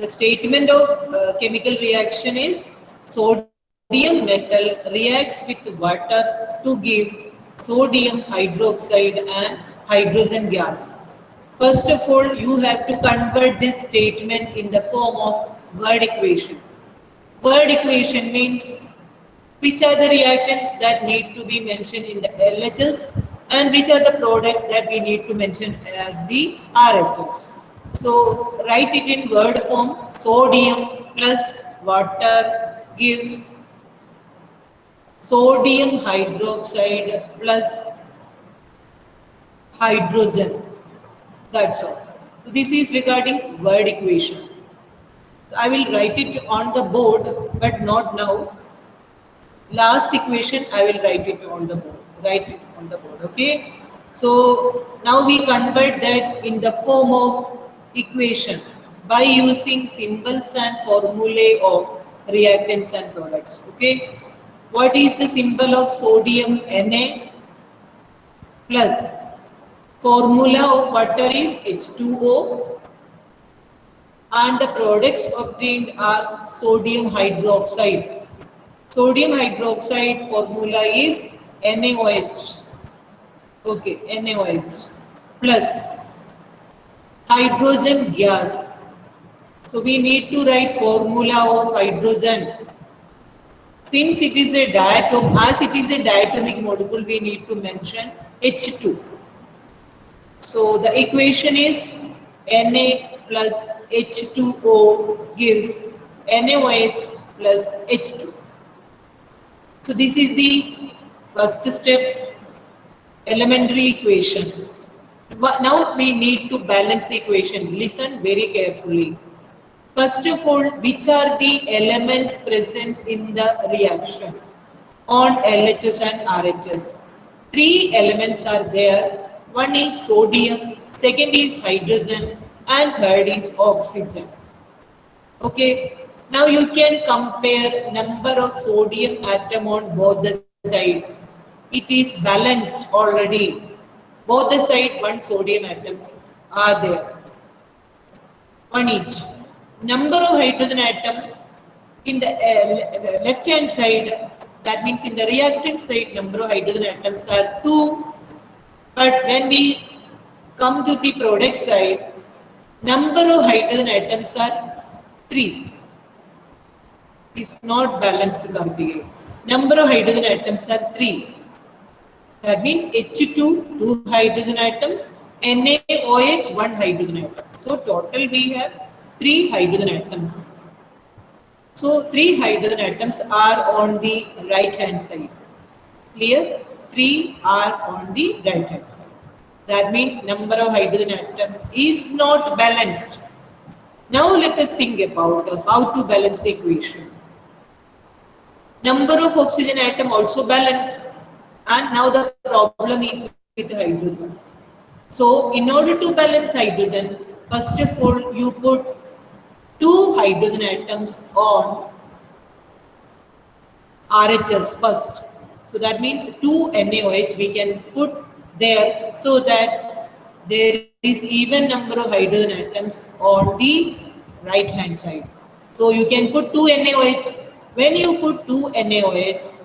The statement of chemical reaction is sodium metal reacts with water to give sodium hydroxide and hydrogen gas. First of all, you have to convert this statement in the form of word equation. Word equation means which are the reactants that need to be mentioned in the LHS and which are the product that we need to mention as the RHS. So write it in word form. Sodium plus water gives sodium hydroxide plus hydrogen. That's all. So this is regarding word equation. So I will write it on the board, but not now. Last equation I will write it on the board. Write it on the board. Okay. So now we convert that in the form of equation by using symbols and formulae of reactants and products. Okay. What is the symbol of sodium Na plus formula of water is H2O and the products obtained are sodium hydroxide. Sodium hydroxide formula is NaOH. Okay, NaOH plus hydrogen gas. So we need to write formula of hydrogen. Since it is a diatom, as it is a diatomic molecule, we need to mention H2. So the equation is Na plus H2O gives NaOH plus H2. So this is the first step, elementary equation. Now we need to balance the equation. Listen very carefully. First of all, which are the elements present in the reaction on LHS and RHS? Three elements are there. One is sodium, second is hydrogen, and third is oxygen. Okay. Now you can compare number of sodium atom on both the side. It is balanced already. Both the side one sodium atoms are there. One each. Number of hydrogen atom in the left hand side, that means in the reactant side number of hydrogen atoms are 2. But when we come to the product side, number of hydrogen atoms are 3. Is not balanced Karthikeya. Number of hydrogen atoms are 3. That means H2, 2 hydrogen atoms, NaOH, 1 hydrogen atom. So total we have 3 hydrogen atoms. So 3 hydrogen atoms are on the right hand side. Clear? 3 are on the right hand side. That means number of hydrogen atom is not balanced. Now let us think about how to balance the equation. Number of oxygen atom also balanced, and now the problem is with hydrogen. So in order to balance hydrogen, first of all you put 2 hydrogen atoms on RHS first. So that means 2 NaOH we can put there so that there is even number of hydrogen atoms on the right hand side. So you can put 2 NaOH. When you put 2 NaOH,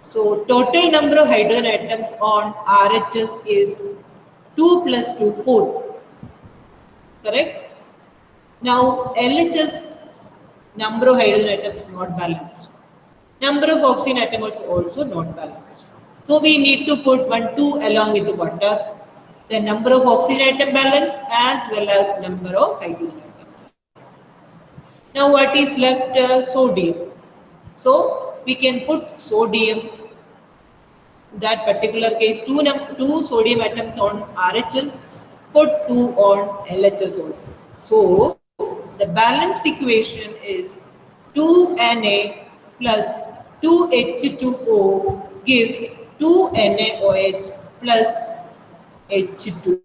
so total number of hydrogen atoms on RHS is 2 plus 2, 4. Correct? Now LHS number of hydrogen atoms not balanced. Number of oxygen atoms also not balanced. So we need to put 1, 2 along with the water. The number of oxygen atom balance as well as number of hydrogen atoms. Now what is left? Sodium. So we can put sodium, that particular case 2 sodium atoms on RHS, put 2 on LHS also. So the balanced equation is 2Na plus 2H2O gives 2 NaOH plus H2.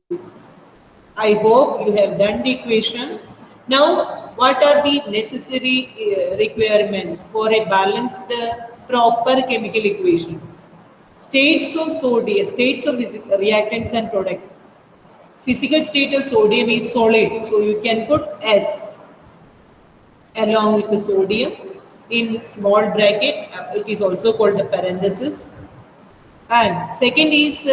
I hope you have done the equation. Now, what are the necessary requirements for a balanced proper chemical equation? States of sodium, states of reactants and product. Physical state of sodium is solid, so you can put S. along with the sodium in small bracket. It is also called the parenthesis. And second is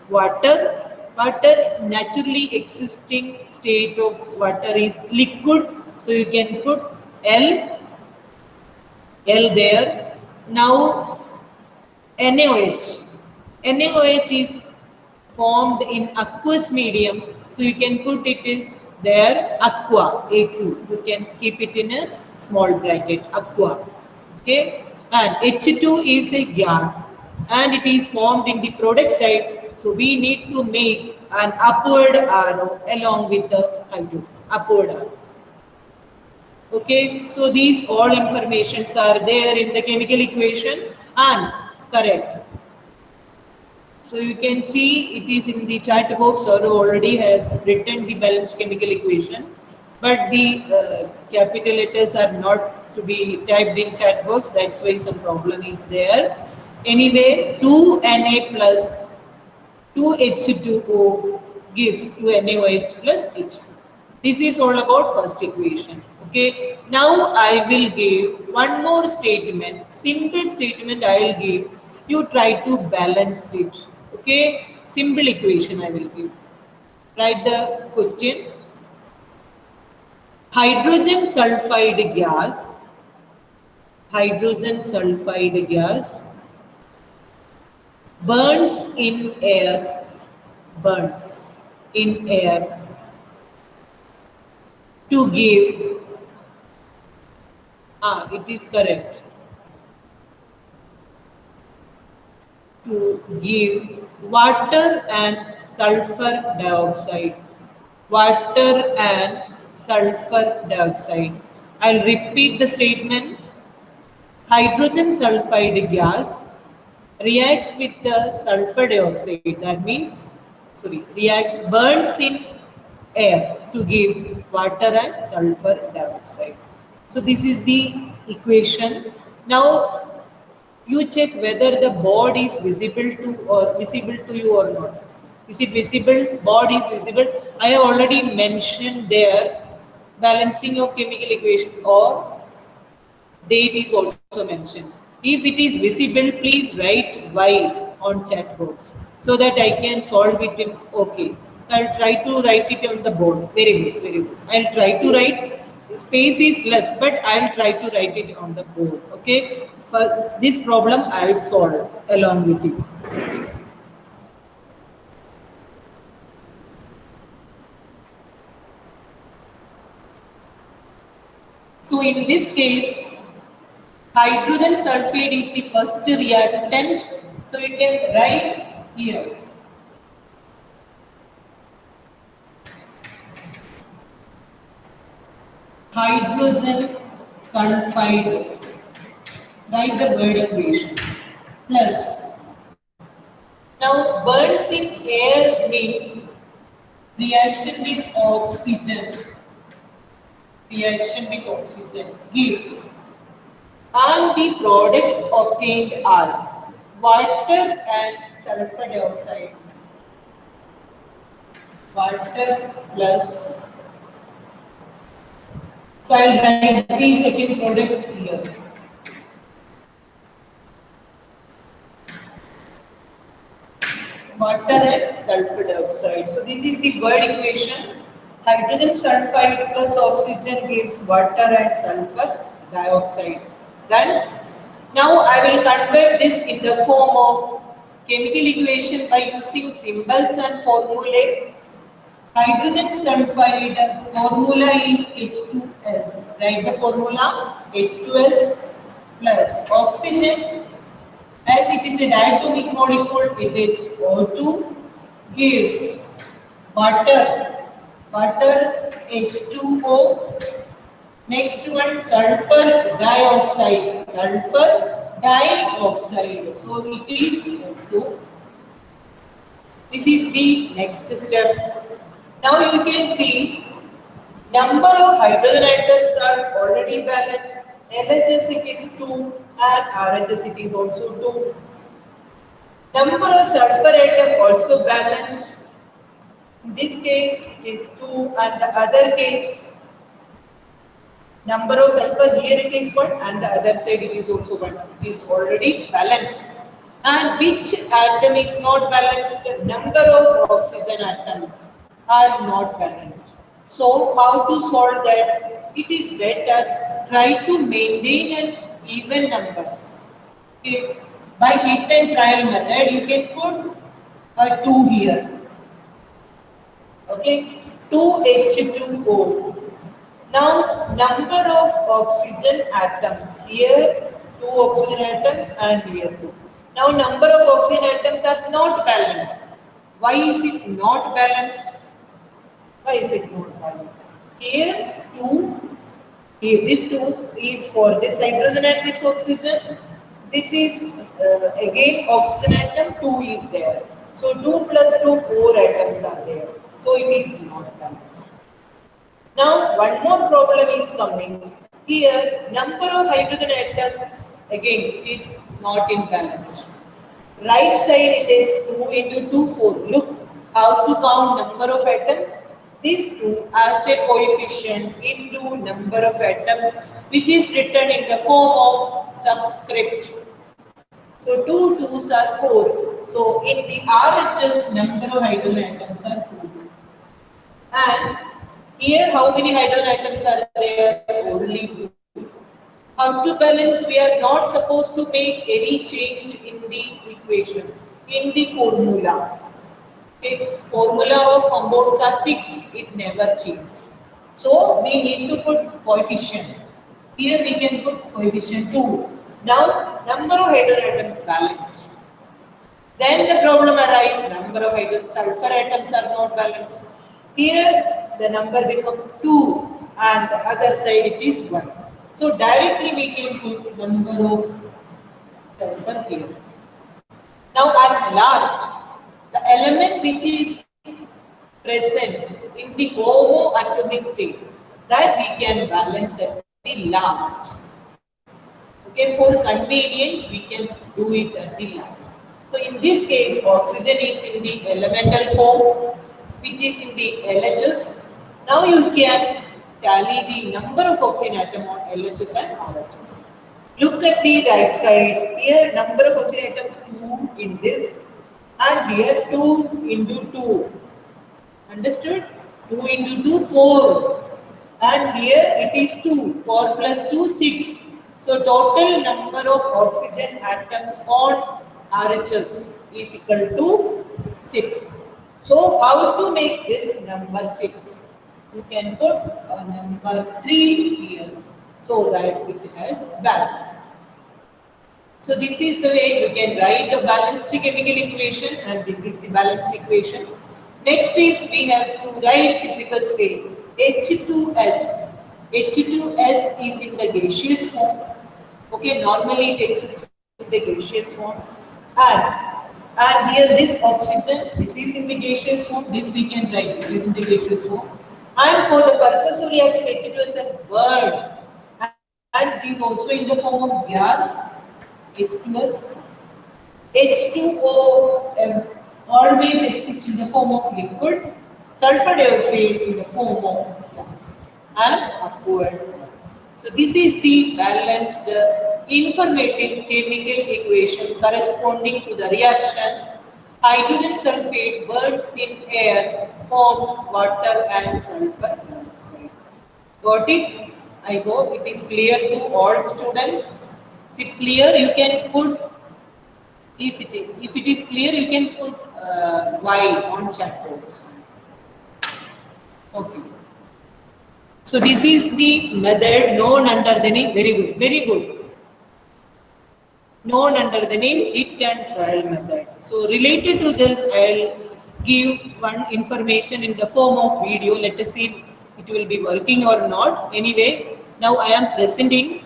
water. Water, naturally existing state of water is liquid. So you can put L, L there. Now NaOH. NaOH is formed in aqueous medium. So you can put it is there aqua, AQ. You can keep it in a small bracket, aqua. Okay. And H2 is a gas and it is formed in the product side. So we need to make an upward arrow along with the hydrogen, upward arrow. Okay, so these all informations are there in the chemical equation and correct. So you can see it is in the chat box or already has written the balanced chemical equation, but the capital letters are not to be typed in chat box. That's why some problem is there. Anyway, 2Na plus 2H2O gives 2NaOH plus H2. This is all about first equation. Okay. Now I will give one more statement, simple statement I will give. You try to balance it. Okay. Simple equation I will give. Write the question. Hydrogen sulfide gas. Hydrogen sulfide gas burns in air. Burns in air to give. It is correct. To give water and sulfur dioxide. Water and sulfur dioxide. I'll repeat the statement. Hydrogen sulfide gas reacts with the sulfur dioxide. That means, burns in air to give water and sulfur dioxide. So this is the equation. Now you check whether the board is visible to you or not. Is it visible? Board is visible. I have already mentioned there balancing of chemical equation or date is also mentioned. If it is visible, please write Y on chat box so that I can solve it in okay. So I'll try to write it on the board. Very good, very good. I'll try to write. Space is less, but I'll try to write it on the board. Okay. For this problem, I'll solve along with you. So in this case, hydrogen sulfide is the first reactant. So you can write here. Hydrogen sulfide. Write the word equation. Plus. Now burns in air means reaction with oxygen. Reaction with oxygen gives. And the products obtained are water and sulfur dioxide. Water plus. So I will write the second product here. Water and sulfur dioxide. So this is the word equation. Hydrogen sulfide plus oxygen gives water and sulfur dioxide. Done. Now I will convert this in the form of chemical equation by using symbols and formulae. Hydrogen sulfide formula is H2S. Write the formula H2S plus oxygen. As it is a diatomic molecule, it is O2 gives water H2O. Next one, sulfur dioxide. So it is SO. This is the next step. Now you can see number of hydrogen atoms are already balanced. LHS it is 2 and RHS it is also 2. Number of sulfur atom also balanced. In this case it is 2 and the other case Number of sulfur here it is 1 and the other side it is also 1. It is already balanced. And which atom is not balanced? The number of oxygen atoms are not balanced. So how to solve that? It is better try to maintain an even number. If by hit and trial method you can put a 2 here. Okay, 2H2O. Now, number of oxygen atoms here, 2 oxygen atoms and here 2. Now, number of oxygen atoms are not balanced. Why is it not balanced? Why is it not balanced? Here 2, here this 2 is for this hydrogen and this oxygen. This is again oxygen atom, 2 is there. So 2 plus 2, 4 atoms are there. So it is not balanced. Now, one more problem is coming. Here, number of hydrogen atoms, again, it is not in balance. Right side, it is 2 into 2, 4. Look, how to count number of atoms? This 2 as a coefficient into number of atoms, which is written in the form of subscript. So, 2 2s are 4. So, in the RHS, number of hydrogen atoms are 4. And here, how many hydrogen atoms are there? Only 2. How to balance? We are not supposed to make any change in the equation, in the formula. Okay. Formula of compounds are fixed, it never changes. So, we need to put coefficient. Here we can put coefficient 2. Now, number of hydrogen atoms balanced. Then the problem arises, number of hydrogen sulfur atoms are not balanced. Here the number becomes 2 and the other side it is 1. So directly we can put number of sulfur here. Now at last, the element which is present in the homoatomic state, that we can balance at the last. Okay, for convenience we can do it at the last. So in this case, oxygen is in the elemental form, which is in the LHS. Now you can tally the number of oxygen atom on LHS and RHS. Look at the right side. Here number of oxygen atoms 2 in this, and here 2 into 2. Understood? 2 into 2, 4. And here it is 2. 4 plus 2, 6. So total number of oxygen atoms on RHS is equal to 6. So how to make this number 6? You can put a number 3 here so that it has balance. So this is the way you can write a balanced chemical equation, and this is the balanced equation. Next is we have to write physical state. H2S. H2S is in the gaseous form. Okay, normally it exists in the gaseous form. And here this oxygen, this is in the gaseous form. This we can write, this is in the gaseous form. And for the purpose of reaction, H2S has burned. And it is also in the form of gas, H2S. H2O always exists in the form of liquid, sulfur dioxide in the form of gas, and upward. So this is the balanced informative chemical equation corresponding to the reaction. Hydrogen sulfate burns in air, forms water and sulfur dioxide. Got it? I hope it is clear to all students. If it clear, you can put if it is clear, you can put Y on chat box. Okay. So this is the method known under the name, very good, very good. Known under the name hit and trial method. So related to this, I'll give one information in the form of video. Let us see if it will be working or not. Anyway, now I am presenting.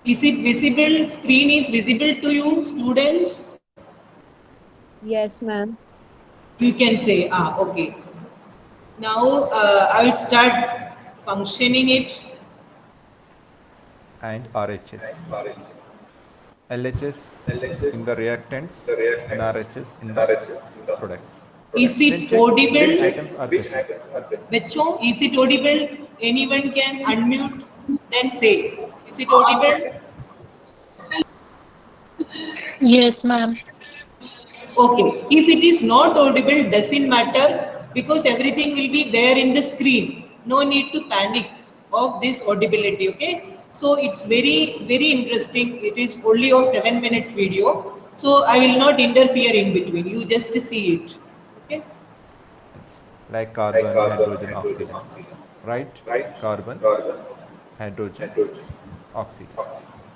Is it visible? Screen is visible to you, students? Yes, ma'am. You can say, okay. Now I will start functioning it. And RHS. LHS in the reactants and RHS in the products. Is Then it check audible? which items are present. Becho, is it audible? Anyone can unmute, then say. Is it audible? Yes, ma'am. Okay. If it is not audible, doesn't matter because everything will be there in the screen. No need to panic of this audibility. Okay. So it's very, very interesting. It is only of 7 minutes video. So I will not interfere in between. You just see it. Okay. Like carbon, hydrogen, oxygen. Right? Carbon, hydrogen, oxygen.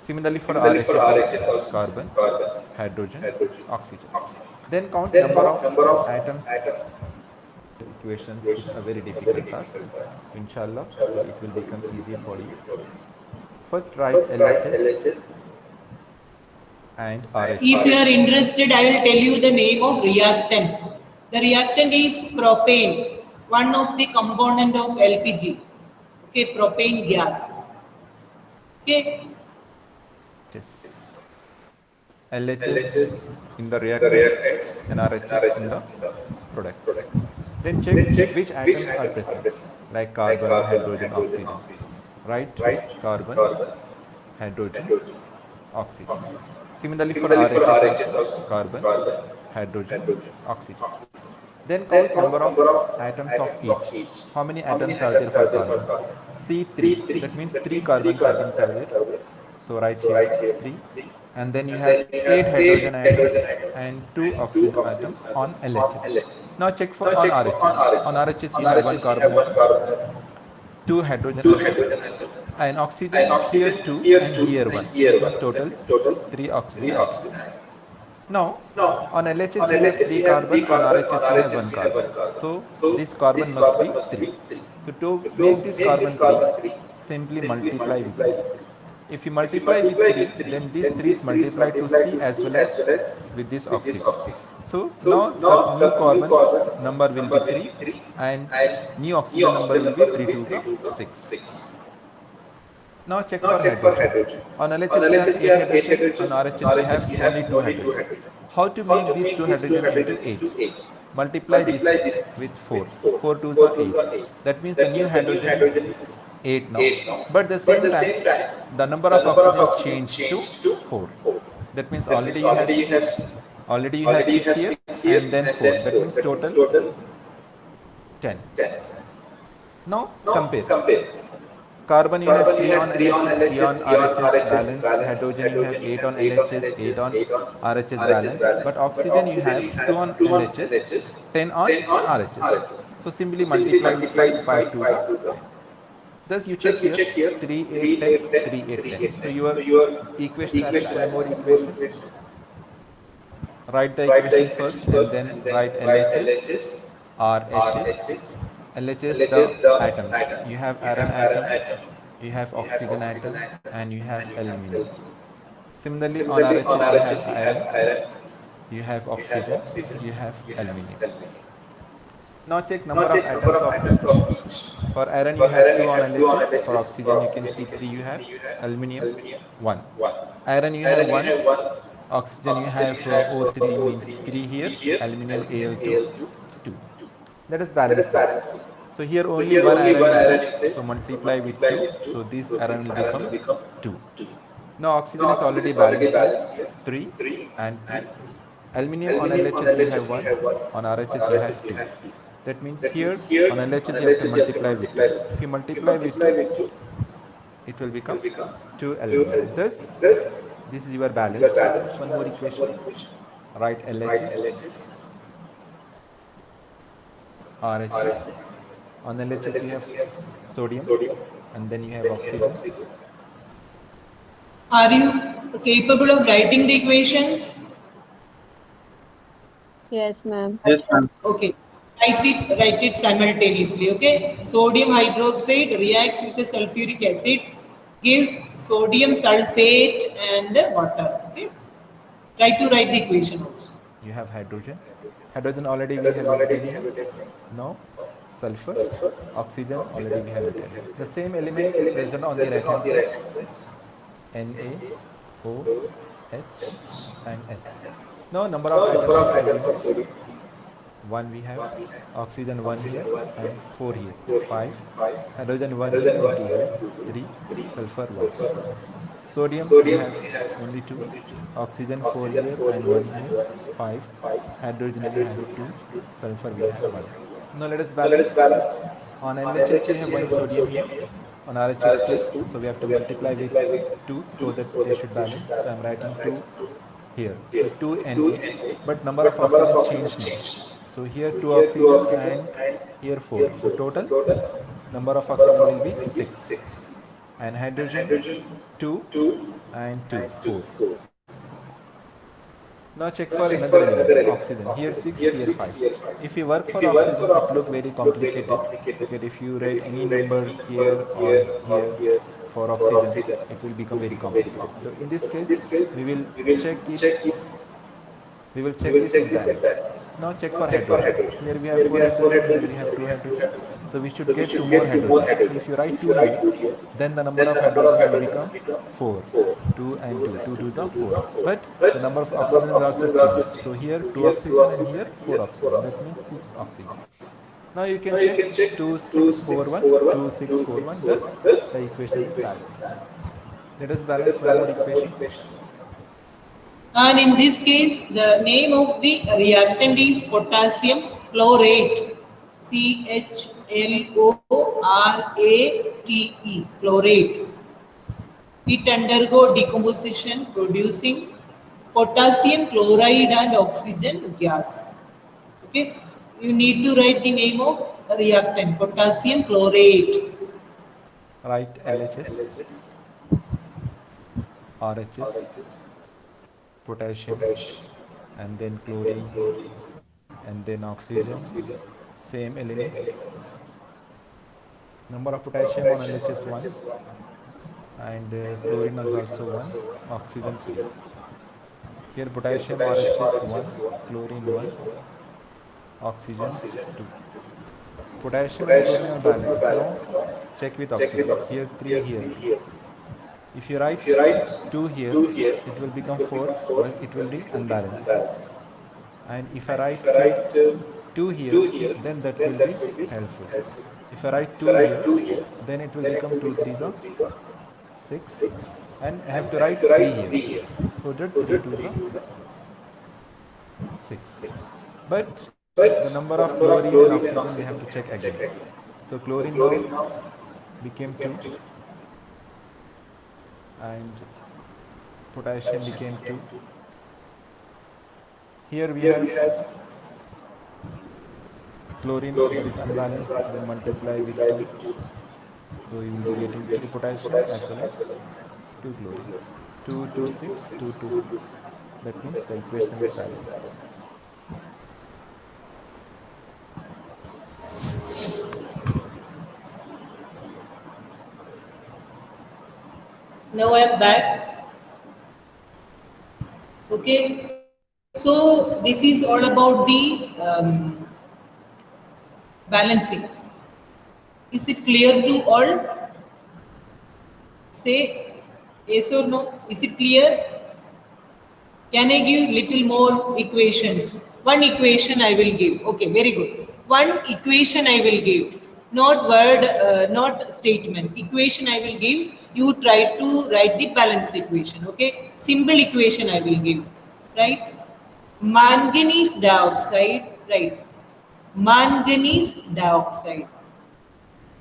Similarly for RHS also, carbon, hydrogen, oxygen. Then count number of atoms. Equations is a very difficult task. Inshallah, so it will become easier for you. First write LHS and RHS. If you are interested, I will tell you the name of reactant. The reactant is propane, one of the component of LPG. Okay, propane gas. Okay, LHS in the reactants and RHS in the products. Then check which atoms are present, like carbon, hydrogen, oxygen. Right? Carbon, hydrogen, oxygen. Similarly for RHS also, carbon, hydrogen, oxygen. Then count number of atoms of each. How many atoms are there for carbon? C3. That means 3 carbon atoms are there. So write here 3. And then you have 8 hydrogen atoms and 2 oxygen atoms on LHS. Now check for on RHS. On RHS you have 1 carbon atom, 2 hydrogen atom, and oxygen here 2 and here 1. That means total 3 oxygen atoms. Now, on LHS you have 3 carbon, on RHS you have 1 carbon. So, this carbon must be 3. So, to make this carbon 3, simply multiply with 3. If you multiply with 3, then these 3's multiply to C as well as with this oxygen. So, now the new carbon number will be 3 and new oxygen number will be 3 to the 6. Now check for hydrogen. On LHS you have 8 hydrogen, on RHS you have only 2 hydrogen. How to make these 2 hydrogen into 8? Multiply this with 4. 4 2s are 8. That means the new hydrogen is 8 now. But at the same time, the number of oxygen changed to 4. That means already you have 6 here and then 4. That means total 10. Now compare. Carbon you have 3 on LHS, 3 on RHS balance, hydrogen you have 8 on LHS, 8 on RHS balance, but oxygen you have 2 on LHS, 10 on RHS. So simply multiply with 5, 5 2s are 10. Thus you check here 3, 8, 10, 3, 8, 10. So your equation is one more equation. Write the equation first and then write LHS, RHS. LHS the atoms. You have iron atom, you have oxygen atom, and you have aluminum. Similarly, on RHS you have iron, you have oxygen, you have aluminum. Now check number of atoms of each. For iron you have 2 on LHS, for oxygen you can see 3 you have, aluminum 1. Iron you have 1, oxygen you have O3 means 3 here, aluminum Al2 2. That is balancing. So here only one iron is there, so multiply with 2, so this iron will become 2. Now oxygen is already balanced here, 3 and 3. Aluminum on LHS you have 1, on RHS you have 2. That means here on LHS you have to multiply with 2. If you multiply with 2, it will become 2 aluminum. Thus, this is your balance. One more equation. Write LHS, RHS. On LHS you have sodium and then you have oxygen. are you capable of writing the equations? Yes, ma'am. Okay, write it simultaneously. Okay, sodium hydroxide reacts with the sulfuric acid, gives sodium sulfate and water. Okay, try to write the equation also. You have hydrogen. Hydrogen already we have written here. Now sulfur, oxygen already we have written. The same element present on the right hand side. NaOH H and S. Now number of atoms of sodium. 1 we have, oxygen 1 here and 4 here, 5, hydrogen 1 here and 2 here, 3, sulfur 1. Sodium we have only 2, oxygen 4 here and 1 here, 5, hydrogen we have 2, sulfur we have 1. Now let us balance. On LHS we have 1 sodium here, on RHS 2, so we have to multiply with 2 so that they should balance. So I am writing 2 here, so 2 Na, but number of oxygen changed now. So here 2 oxygen and here 4. So total number of oxygen will be 6. And hydrogen 2 and 2, 4. Now check for another element, oxygen. Here 6, here 5. If you work for oxygen, it look very complicated. Okay, if you write any number here or here for oxygen, it will become very complicated. So in this case, we will check it. We will check this with that. Now check for hydrogen. Here we have 4 hydrogen, here we have 2 hydrogen. So we should get 2 more hydrogen. So if you write 2 here, then the number of hydrogen will become 4. 2 and 2. 2 2s are 4. But the number of oxygen is also changed. So here 2 oxygen and here 4 oxygen. That means 6 oxygen. Now you can check 2641, 2641, thus the equation is balanced. Let us balance one more equation. And in this case, the name of the reactant is potassium chlorate. CHLORATE, chlorate. It undergo decomposition producing potassium chloride and oxygen gas. Okay, you need to write the name of reactant, potassium chlorate. Write LHS, RHS, potassium, and then chlorine, and then oxygen, same elements. Number of potassium on LHS 1, and chlorine is also 1, oxygen 3. Here potassium RHS 1, chlorine 1, oxygen 2. Potassium and chlorine are balanced. Now check with oxygen. Here 3, here. If you write 2 here, it will become 4, but it will be unbalanced. And if I write 2 here, then that will be helpful. If I write 2 here, then it will become 2 3s are 6, and I have to write 3 here. So that 3 2s are 6. But the number of chlorine and oxygen we have to check again. So chlorine now became 2. And potassium became 2. Here we have chlorine that is unbalanced, then multiply with 2. So you will be getting 2 potassium as well as 2 chlorine. 2 2 6, 2 2 6. That means the equation is balanced. Now I am back. Okay, so this is all about the balancing. Is it clear to all? Say yes or no. Is it clear? Can I give little more equations? One equation I will give. Okay, very good. One equation I will give. Not word, not statement. Equation I will give. You try to write the balanced equation. Okay, simple equation I will give. Right? Manganese dioxide. Right? Manganese dioxide.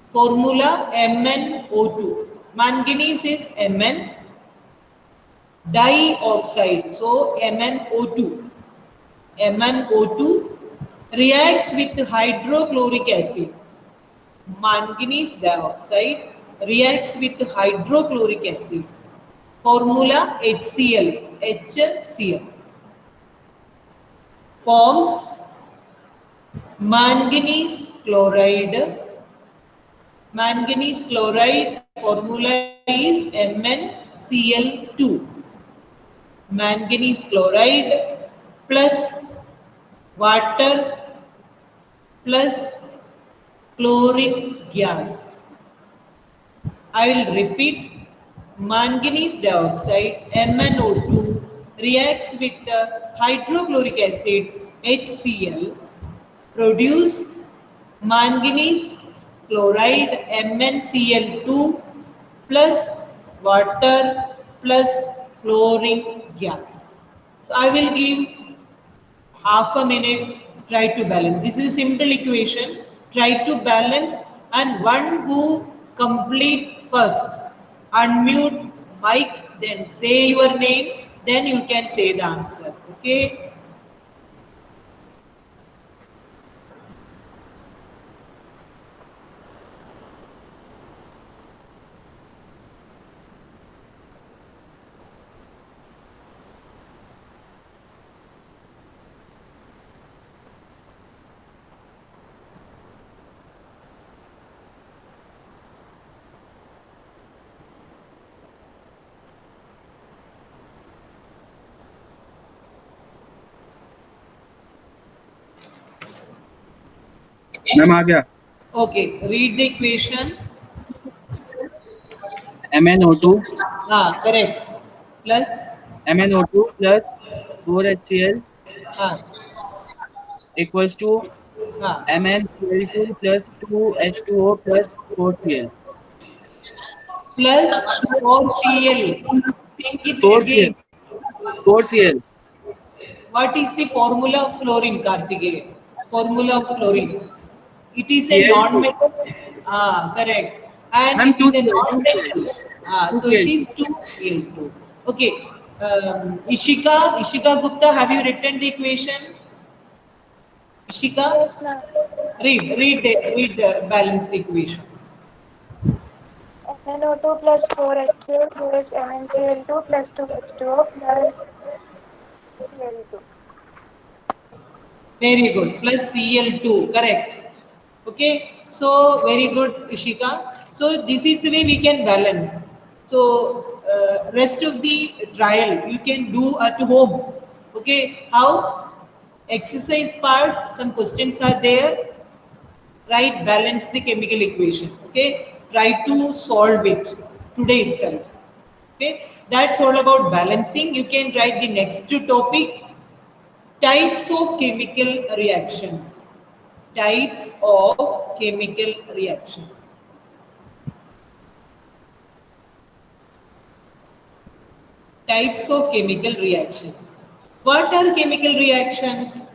Formula MnO2. Manganese is Mn. Dioxide. So MnO2. MnO2 reacts with hydrochloric acid. Manganese dioxide reacts with hydrochloric acid. Formula HCl. HCl. Forms manganese chloride. Manganese chloride formula is MnCl2. Manganese chloride plus water plus chlorine gas. I will repeat. Manganese dioxide MnO2 reacts with hydrochloric acid HCl, produce manganese chloride MnCl2 plus water plus chlorine gas. So I will give half a minute, try to balance. This is a simple equation, try to balance, and one who complete first, unmute mic, then say your name, then you can say the answer, okay? Ma'am आ गया. Okay, read the equation. MnO2 Correct. Plus, MnO2 plus 4HCl ah, equals to ah, MnCl2 plus 2H2O plus 4Cl. plus 4Cl. Think it 4Cl. again. 4Cl. What is the formula of chlorine, Kartikeya? Formula of chlorine. It is a Cl2. non-metal. Correct. And Ma'am, it is a 2Cl. non-metal. So it 2Cl. is 2Cl2. Okay. Ishika Gupta, have you written the equation? Ishika, Yes, ma'am. read the balanced equation. MnO2 plus 4HCl gives MnCl2 plus 2H2O plus Cl2. Very good. Plus Cl2, correct. Okay. So very good, Ishika. So this is the way we can balance. So rest of the trial you can do at home. Okay. How? Exercise part, some questions are there. Right, balance the chemical equation. Okay. Try to solve it today itself. Okay. That's all about balancing. You can write the next topic. Types of chemical reactions. Types of chemical reactions. Types of chemical reactions. What are chemical reactions?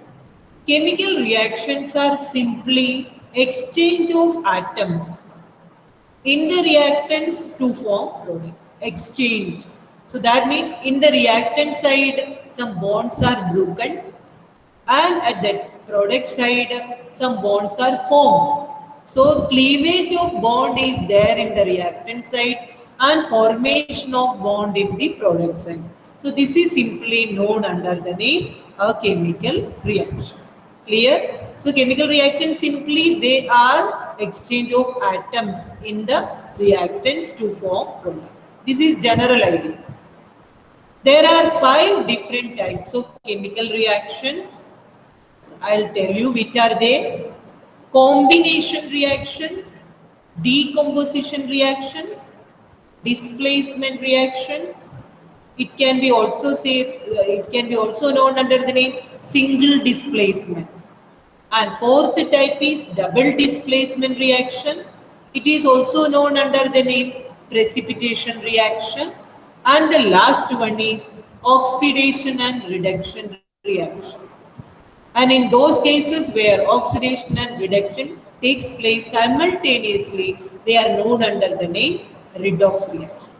Chemical reactions are simply exchange of atoms in the reactants to form product. Exchange. So that means in the reactant side some bonds are broken, and at that product side some bonds are formed. So cleavage of bond is there in the reactant side and formation of bond in the product side. So this is simply known under the name a chemical reaction. Clear? So chemical reaction simply they are exchange of atoms in the reactants to form product. This is general idea. There are 5 different types of chemical reactions. I'll tell you which are they. Combination reactions, decomposition reactions, displacement reactions. It can be also it can be also known under the name single displacement. And fourth type is double displacement reaction. It is also known under the name precipitation reaction. And the last one is oxidation and reduction reaction. And in those cases where oxidation and reduction takes place simultaneously, they are known under the name redox reaction.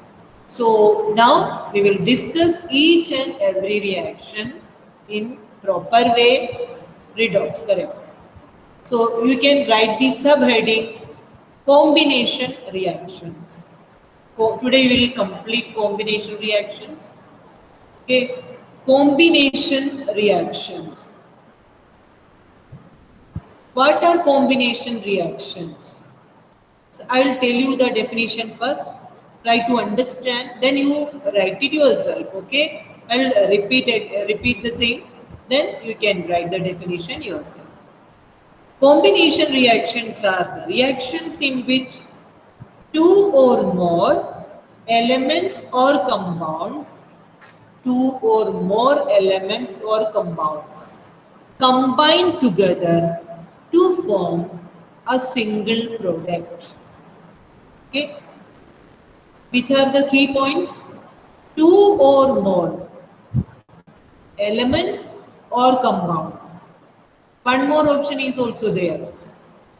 So now we will discuss each and every reaction in proper way. Redox, correct. So you can write the subheading combination reactions. Today we will complete combination reactions. Okay, combination reactions. What are combination reactions? So I will tell you the definition first. Try to understand. Then you write it yourself. Okay. I'll repeat the same. Then you can write the definition yourself. Combination reactions are the reactions in which two or more elements or compounds two or more elements or compounds combine together to form a single product. Okay. Which are the key points? Two or more elements or compounds. One more option is also there.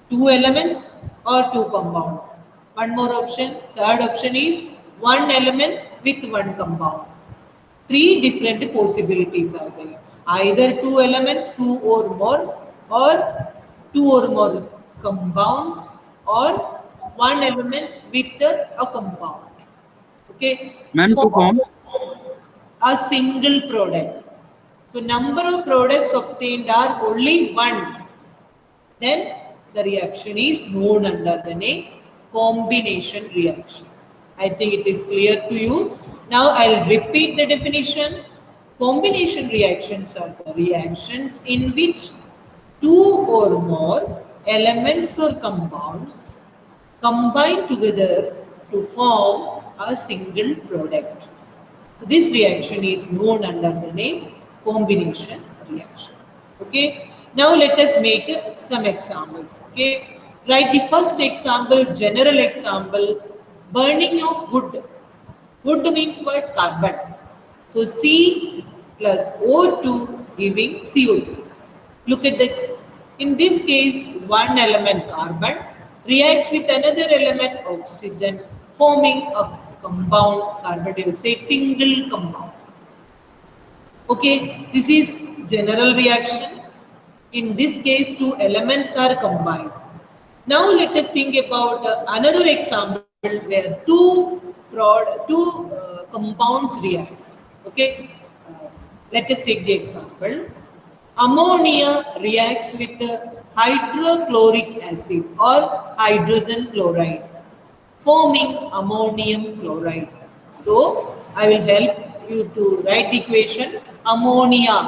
Two elements or two compounds. One more option. Third option is one element with one compound. Three different possibilities are there. Either two elements, two or two or more compounds, or one element with a compound. Okay. Ma'am, to For form a single product. So number of products obtained are only one. Then the reaction is known under the name combination reaction. I think it is clear to you. Now I'll repeat the definition. Combination reactions are the reactions in which two or more elements or compounds combine together to form a single product. This reaction is known under the name combination reaction. Okay. Now let us make some examples. Okay. Write the first example, general example, burning of wood. Wood means what? Carbon. So C plus O2 giving CO2. Look at this. In this case, one element carbon reacts with another element oxygen, forming a compound carbon dioxide, single compound. Okay, this is general reaction. In this case, two elements are combined. Now let us think about another example where two compounds reacts. Okay, let us take the example. Ammonia reacts with hydrochloric acid or hydrogen chloride, forming ammonium chloride. So I will help you to write the equation. Ammonia.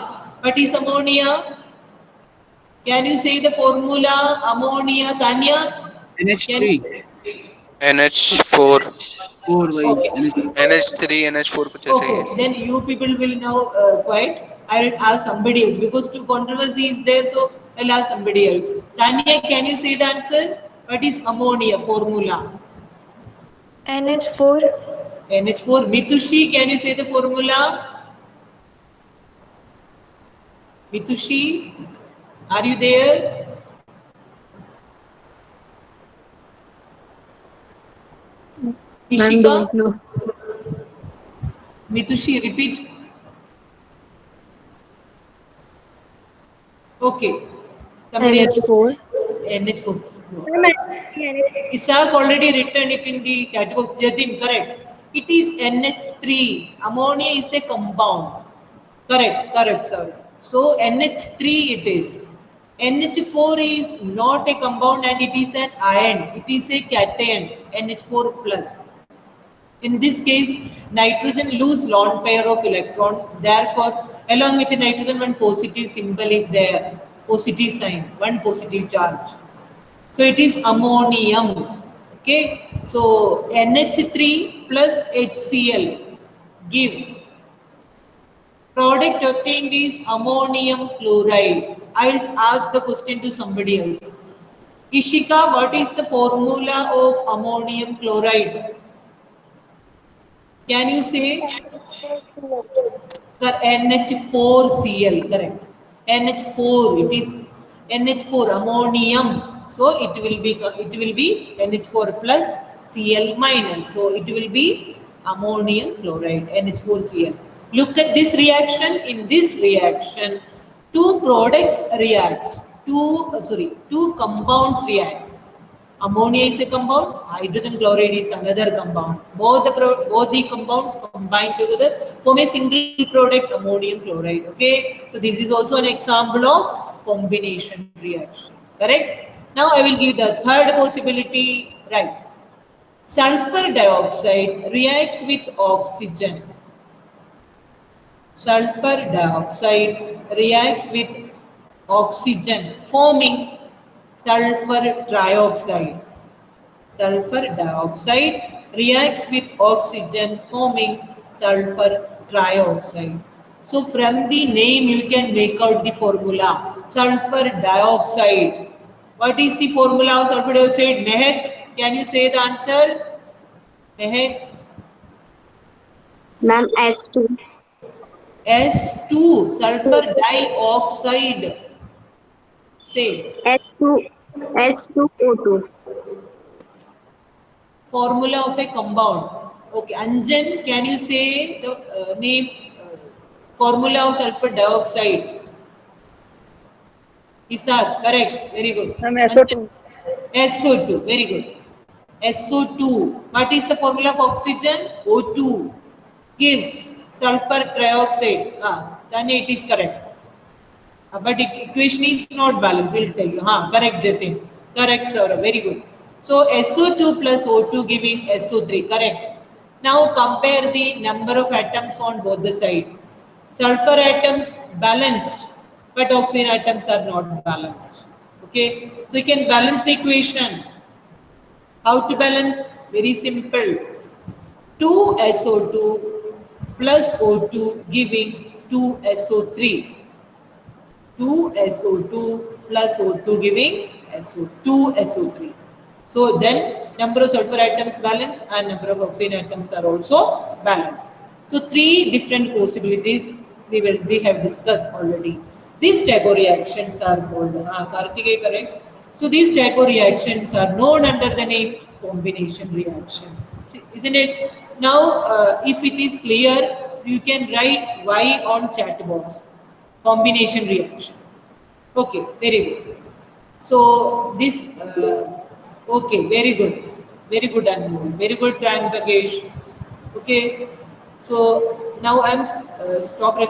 What is ammonia? Can you say the formula? Ammonia, Tanya? Can NH3 NH4 4 by okay. NH. NH3 NH4 कुछ ऐसे ही है. Okay, then you people will now quiet. I'll ask somebody else because two controversy is there, so I'll ask somebody else. Tanya, can you say the answer? What is ammonia formula? NH4. NH4. Mitushi, can you say the formula? Mitushi, are you there? Ishika? know. Mitushi, repeat. Okay. Somebody else. NH4. NH4. Ishaq already written it in the chat box. Jatin, correct. It is NH3. Ammonia is a compound. Correct, sir. So NH3 it is. NH4 is not a compound and it is an ion. It is a cation, NH4 plus. In this case, nitrogen lose lone pair of electron. Therefore, along with the nitrogen, one positive symbol is there, positive sign, one positive charge. So it is ammonium. Okay. So NH3 plus HCl gives product obtained is ammonium chloride. I'll ask the question to somebody else. Ishika, what is the formula of ammonium chloride? Can you say? NH4Cl, correct. NH4, it is NH4 ammonium. So it will be NH4 plus Cl minus. So it will be ammonium chloride, NH4Cl. Look at this reaction. In this reaction, two products reacts. Two compounds reacts. Ammonia is a compound, hydrogen chloride is another compound. Both the compounds combine together form a single product, ammonium chloride. Okay, so this is also an example of combination reaction. Correct? Now I will give the third possibility. Right. Sulfur dioxide reacts with oxygen. Sulfur dioxide reacts with oxygen, forming sulfur trioxide. Sulfur dioxide reacts with oxygen, forming sulfur trioxide. So from the name you can make out the formula. Sulfur dioxide. What is the formula of sulfur dioxide? Mehak, can you say the answer? Mehak? Ma'am, S2. S2, sulfur dioxide. Say, S2. S2O2. formula of a compound. Okay, Anjan, can you say the formula of sulfur dioxide? Isaac, correct, very good. Ma'am, Anjan, SO2. SO2, very good. SO2. What is the formula of oxygen? O2 gives sulfur trioxide. Then it is correct. But equation is not balanced, we'll tell you. Correct, Jatin. Correct, sir. Very good. So SO2 plus O2 giving SO3, correct. Now compare the number of atoms on both the sides. Sulfur atoms balanced, but oxygen atoms are not balanced. Okay, so you can balance the equation. How to balance? Very simple. 2SO2 plus O2 giving 2SO3. 2SO2 plus O2 giving SO2SO3. So then number of sulfur atoms balance and number of oxygen atoms are also balanced. So three different possibilities we have discussed already. These type of reactions are called Karthikeya, correct? So these type of reactions are known under the name combination reaction. Isn't it? Now if it is clear, you can write Y on chat box. Combination reaction. Okay, very good. So this, okay, very good Anmol, very good time Bagesh. Okay, so now I'm stop recording.